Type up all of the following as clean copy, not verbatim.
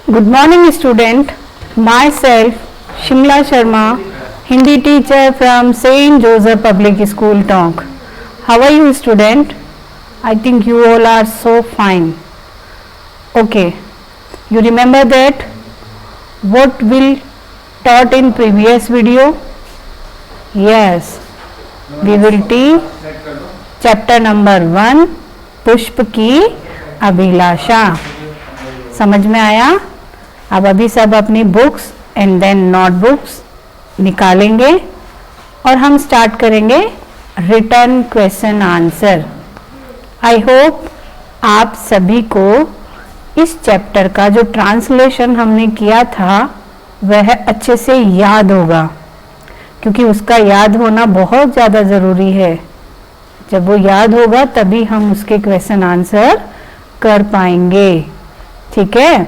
Good morning student, myself Shimla Sharma, Hindi teacher from Saint Joseph Public School Tonk. How are you student? I think you all are so fine. Okay, you remember that what we taught in previous video? Yes, we will teach chapter number 1 पुष्प की अभिलाषा. समझ में आया? अब अभी सब अपनी books and then notebooks निकालेंगे और हम स्टार्ट करेंगे return question answer. I hope आप सभी को इस चैप्टर का जो ट्रांसलेशन हमने किया था वह अच्छे से याद होगा, क्योंकि उसका याद होना बहुत ज़्यादा ज़रूरी है. जब वो याद होगा तभी हम उसके क्वेश्चन आंसर कर पाएंगे. ठीक है,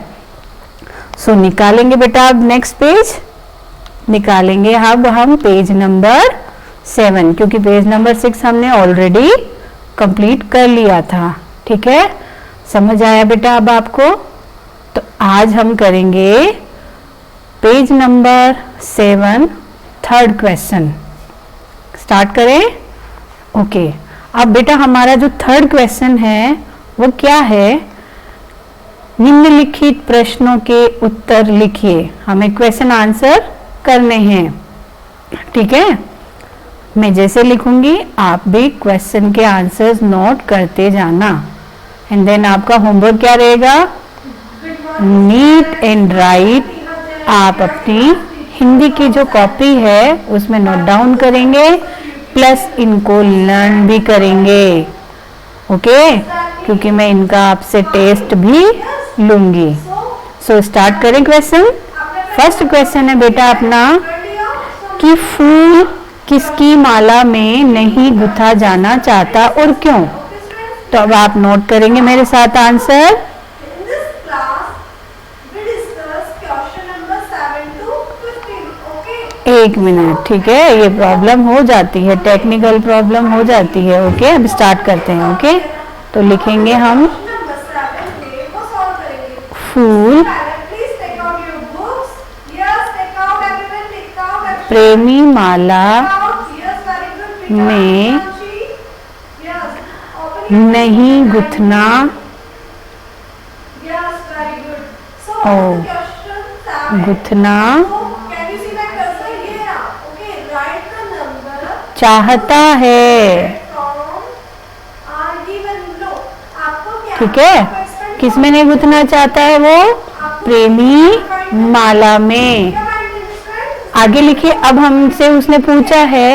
सो निकालेंगे बेटा. अब नेक्स्ट पेज निकालेंगे. अब हम पेज नंबर 7, क्योंकि पेज नंबर 6 हमने ऑलरेडी कंप्लीट कर लिया था. ठीक है, समझ आया बेटा अब आपको? तो आज हम करेंगे page number 7 third question. Start करें? ओके. अब बेटा हमारा जो थर्ड क्वेश्चन है वो क्या है? निम्नलिखित प्रश्नों के उत्तर लिखिए. हमें क्वेश्चन आंसर करने हैं. ठीक है, मैं जैसे लिखूंगी आप भी क्वेश्चन के आंसर्स नोट करते जाना. एंड देन आपका होमवर्क क्या रहेगा? Neat and right. आप अपनी हिंदी की जो कॉपी है उसमें नोट डाउन करेंगे, प्लस इनको लर्न भी करेंगे. ओके, क्योंकि मैं इनका आपसे टेस्ट भी लूंगी. सो स्टार्ट करें क्वेश्चन. फर्स्ट क्वेश्चन है बेटा अपना कि फूल किसकी माला में नहीं गुथा जाना चाहता और क्यों? तो अब आप नोट करेंगे मेरे साथ आंसर. एक मिनट. ठीक है, ये प्रॉब्लम हो जाती है, टेक्निकल प्रॉब्लम हो जाती है. ओके, अब स्टार्ट करते हैं. ओके, तो लिखेंगे हम फूल प्रेमी माला में नहीं गुथना. गुथना चाहता है. ठीक है, किस में नहीं गुथना चाहता है? वो प्रेमी माला में. आगे लिखिए. अब हमसे उसने पूछा है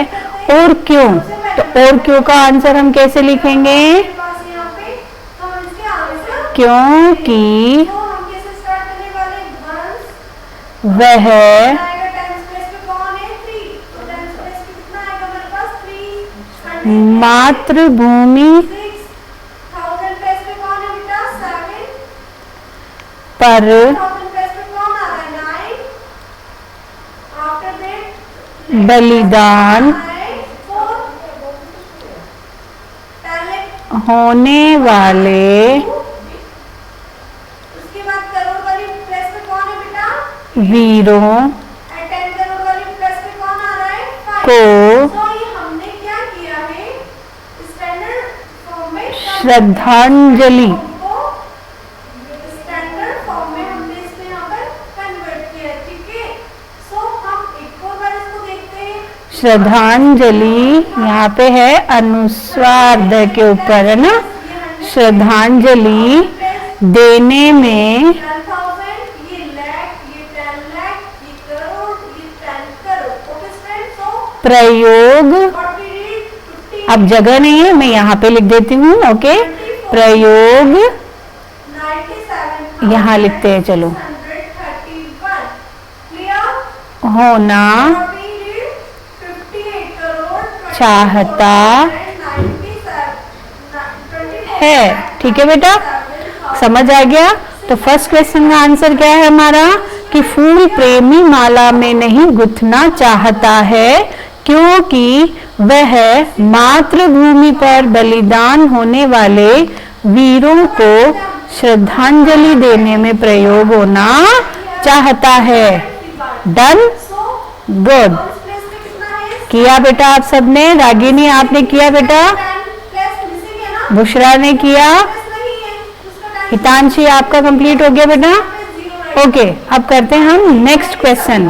और क्यों, तो और क्यों का आंसर हम कैसे लिखेंगे? क्योंकि वह मातृभूमि पर बलिदान होने वाले वीरों को श्रद्धांजलि श्रद्धांजलि यहाँ पे है अनुस्वार द के ऊपर है ना. श्रद्धांजलि देने में प्रयोग. अब जगह नहीं है, मैं यहाँ पे लिख देती हूँ. ओके, प्रयोग यहाँ लिखते हैं. चलो, होना चाहता है. ठीक है बेटा, समझ आ गया? तो फर्स्ट क्वेश्चन का आंसर क्या है हमारा कि फूल प्रेमी माला में नहीं गुथना चाहता है क्योंकि वह मातृभूमि पर बलिदान होने वाले वीरों को श्रद्धांजलि देने में प्रयोग होना चाहता है। डन, गुड, किया बेटा आप सबने। रागिनी आपने किया बेटा, बुशरा ने किया, हितांशी आपका कंप्लीट हो गया बेटा। ओके, अब करते हैं हम नेक्स्ट क्वेश्चन।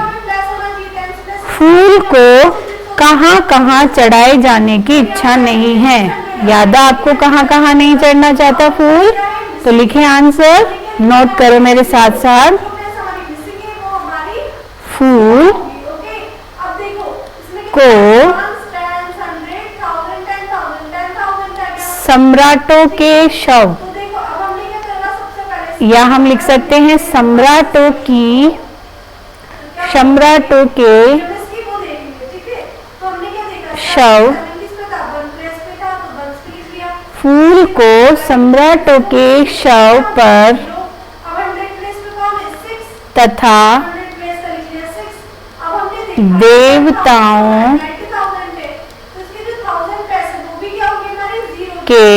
फूल को कहाँ कहाँ चढ़ाए जाने की इच्छा नहीं है। याद है आपको कहाँ कहाँ नहीं चढ़ना चाहता फूल? तो लिखें आंसर, नोट करो मेरे साथ साथ। फूल को सम्राटों के शव, या हम लिख सकते हैं सम्राटों के शव, फूल को सम्राटों के शव पर तथा देवताओं के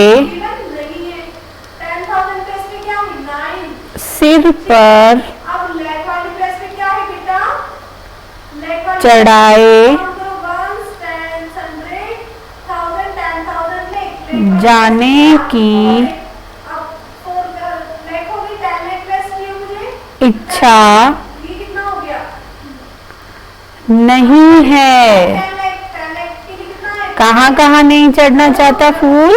सिर पर चढ़ाए जाने की इच्छा नहीं है। कहाँ कहाँ नहीं चढ़ना चाहता फूल?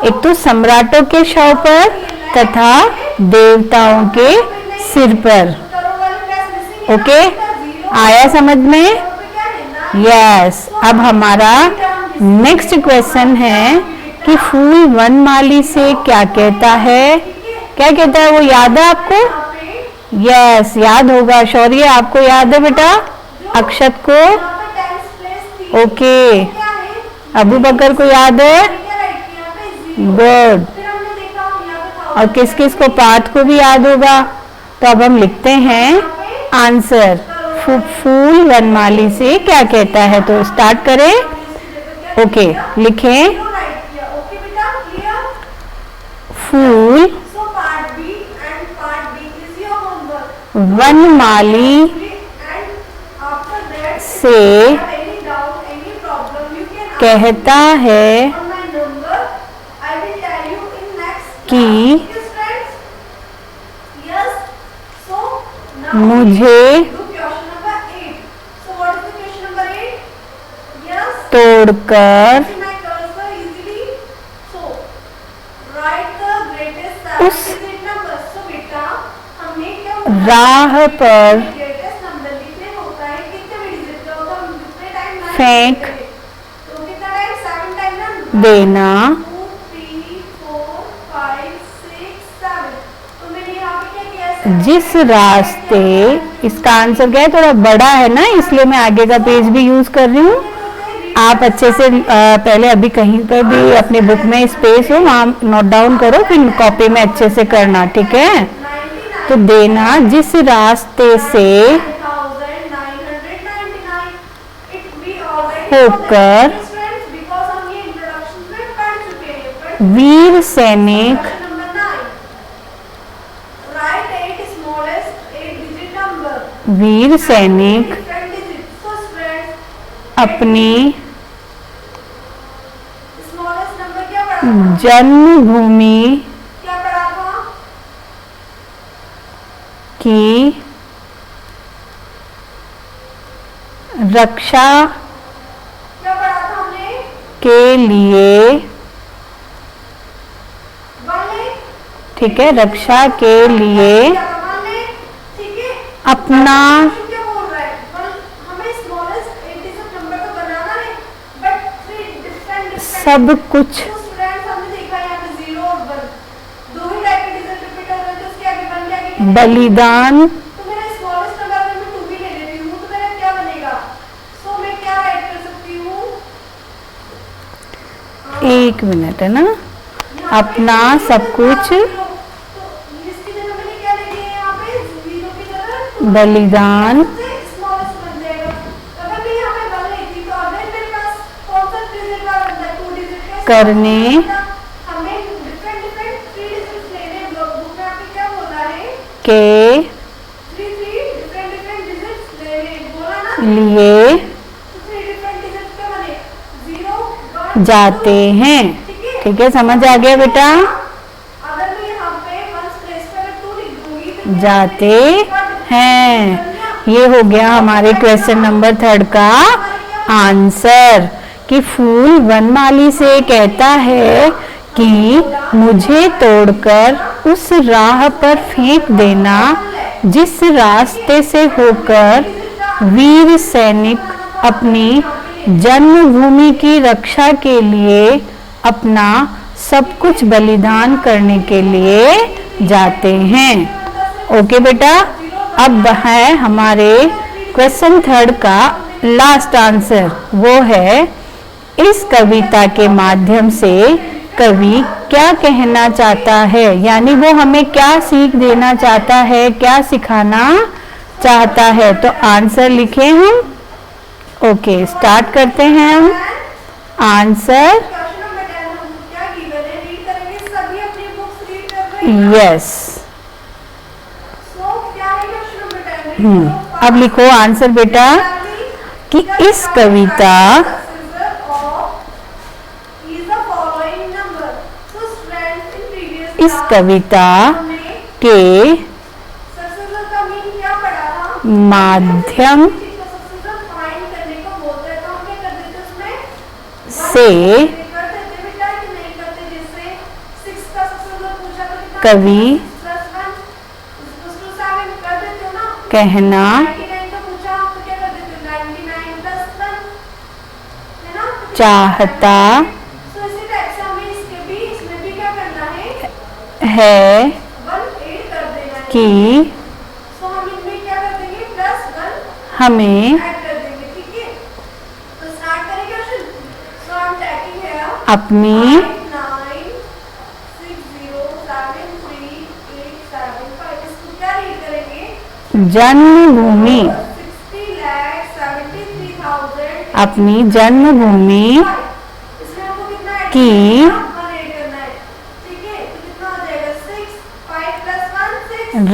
एक तो सम्राटों के शव पर तथा देवताओं के सिर पर। ओके, आया समझ में? यस। अब हमारा नेक्स्ट क्वेश्चन है कि फूल वनमाली से क्या कहता है? क्या कहता है वो याद है आपको? यस, याद होगा। शौर्य आपको याद है बेटा? अक्षत को? ओके, अबू बकर को याद है? गुड। और किस किस को? पाठ को भी याद होगा। तो अब हम लिखते हैं आंसर, फूल वनमाली से क्या कहता है। तो स्टार्ट करें। ओके, लिखें फूल वनमाली से कहता है कि मुझे तोड़कर उस राह पर फेंक देना जिस रास्ते, इसका आंसर क्या है? थोड़ा बड़ा है ना, इसलिए मैं आगे का पेज भी यूज कर रही हूँ। आप अच्छे से पहले अभी कहीं पर भी अपने बुक में स्पेस हो वहाँ नोट डाउन करो, फिर कॉपी में अच्छे से करना, ठीक है? तो देना जिस रास्ते से होकर वीर सैनिक अपनी जन्मभूमि की रक्षा के लिए, ठीक है, रक्षा के लिए अपना सब कुछ बलिदान एक मिनट है ना, अपना सब कुछ बलिदान करने के लिए जाते हैं। ठीक है, समझ आ गया बेटा? जाते हैं। ये हो गया हमारे क्वेश्चन नंबर 3 का आंसर कि फूल वनमाली से कहता है कि मुझे तोड़कर उस राह पर फेंक देना जिस रास्ते से होकर वीर सैनिक अपनी जन्मभूमि की रक्षा के लिए अपना सब कुछ बलिदान करने के लिए जाते हैं। ओके बेटा, अब है हमारे क्वेश्चन 3 का लास्ट आंसर। वो है इस कविता के माध्यम से कवि क्या कहना चाहता है, यानी वो हमें क्या सीख देना चाहता है, क्या सिखाना चाहता है। तो आंसर लिखें हम। ओके, स्टार्ट करते हैं हम। Answer yes. अब लिखो आंसर बेटा कि इस कविता के माध्यम से कवि कहना चाहता है कि हमें अपनी जन्मभूमि की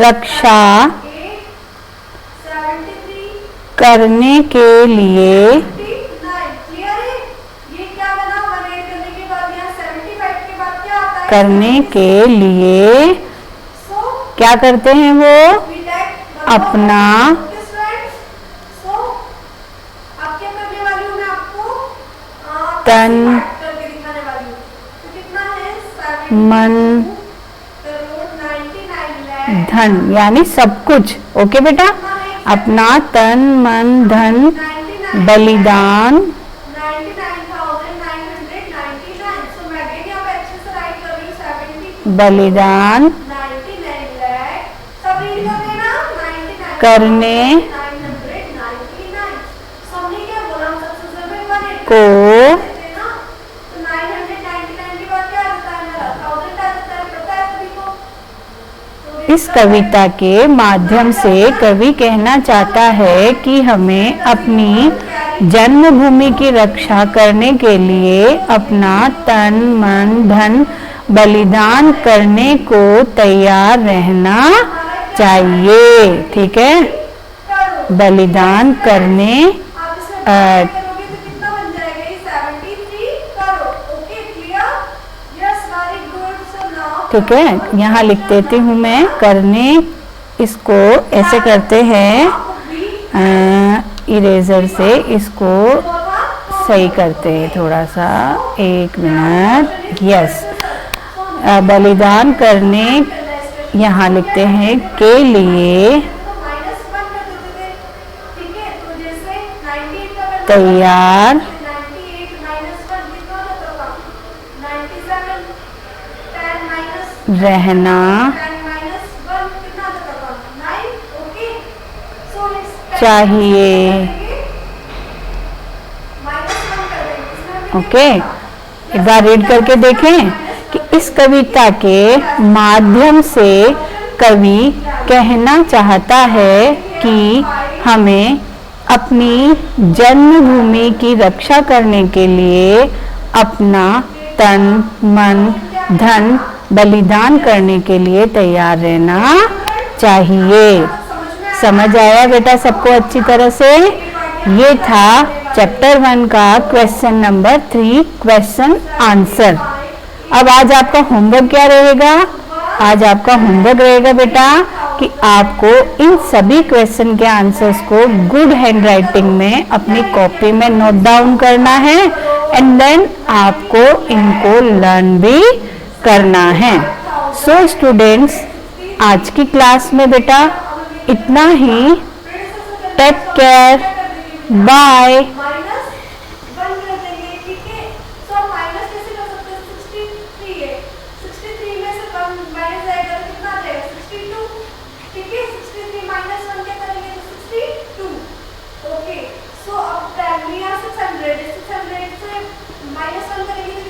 रक्षा करने के लिए क्या करते हैं वो अपना तन मन धन यानी सब कुछ। ओके बेटा, अपना बलिदान करने को इस कविता के माध्यम से कवि कहना चाहता है कि हमें अपनी जन्मभूमि की रक्षा करने के लिए अपना तन मन धन बलिदान करने को तैयार रहना चाहिए। ठीक है, बलिदान करने ठीक है, यहाँ लिख देती हूँ मैं करने। इसको ऐसे करते हैं, इरेजर से इसको सही करते हैं थोड़ा सा। 1 मिनट। यस, बलिदान करने यहाँ लिखते हैं के लिए तैयार रहना चाहिए। ओके, एक बार रीड करके देखें कि इस कविता के माध्यम से कवि कहना चाहता है कि हमें अपनी जन्मभूमि की रक्षा करने के लिए अपना तन मन धन बलिदान करने के लिए तैयार रहना चाहिए। समझ आया बेटा सबको अच्छी तरह से? ये था चैप्टर 1 का क्वेश्चन नंबर 3 क्वेश्चन आंसर। अब आज आपका होमवर्क क्या रहेगा? आज आपका होमवर्क रहेगा बेटा कि आपको इन सभी क्वेश्चन के आंसर्स को गुड हैंड राइटिंग में अपनी कॉपी में नोट डाउन करना है एंड देन आपको इनको लर्न भी करना है। सो स्टूडेंट्स, आज की क्लास में बेटा इतना ही। Take care, bye. माइनस 1 कर देंगे, ठीक है। तो माइनस कैसे कर सकते हैं? 63 है, 63 में से 1 माइनस जाएगा तो कितना आ जाएगा? 62, ठीक है। 63 माइनस 1 क्या करेंगे तो 62। ओके, सो अब प्राइमरी 600 से माइनस 1 करेंगे तो